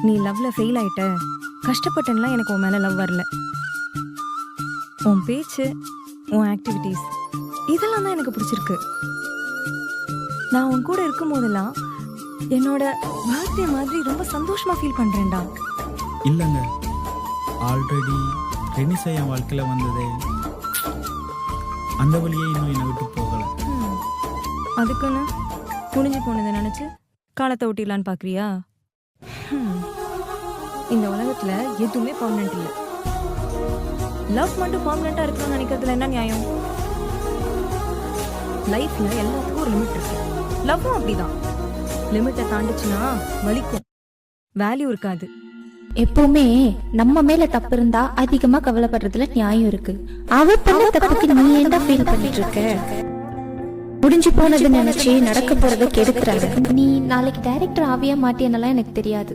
நீ லவ்ல ஃபெயில் ஆயிட்ட, கஷ்டப்பட்டேன்லாம் எனக்கு உன் மேல லவ் வரல. உன் பேச்சு, உன் ஆக்டிவிட்டீஸ் இதெல்லாம் தான் எனக்கு பிடிச்சிருக்கு. நான் உன் கூட இருக்கும் போதெல்லாம் என்னோட பர்த்டே மாதிரி ரொம்ப சந்தோஷமா ஃபீல் பண்றேன்டா. இல்லைங்க, ஆல்ரெடி ரெனிசா என் வாழ்க்கையில் வந்ததே அந்த வழியே இன்னும் என்னை விட்டு போகலை. அதுக்குன்னு முடிஞ்சு போனதை நினைச்சு காலத்தை ஓட்டிடலான்னு பாக்குறியா? இந்த உலகத்துல எதுவுமே பர்மனெண்ட் இல்லை. லவ் மட்டும் பர்மனெண்டா இருக்கணும்னு நினைக்கிறதுல என்ன நியாயம்? லைஃப்ல எல்லாத்துக்கும் ஒரு லிமிட் இருக்கு. லவ்வும் அப்படிதான். லிமிட்டை தாண்டிச்சுன்னா வலிக்கும், வேல்யூ இருக்காது. எப்பவுமே நம்ம மேல தப்பு இருந்தா அதிகமா கவலைப்படுறதுல நியாயம் இருக்கு. அவ பண்ண தப்புக்கு நீ என்ன ஃபீல் பண்ணிட்டு இருக்க? முடிஞ்சு போனது நினைச்சு நடக்க போறதை கெடுக்கிறாரு. நீ நாளைக்கு டைரக்டர் ஆவியா மாட்டியனெல்லாம் எனக்கு தெரியாது.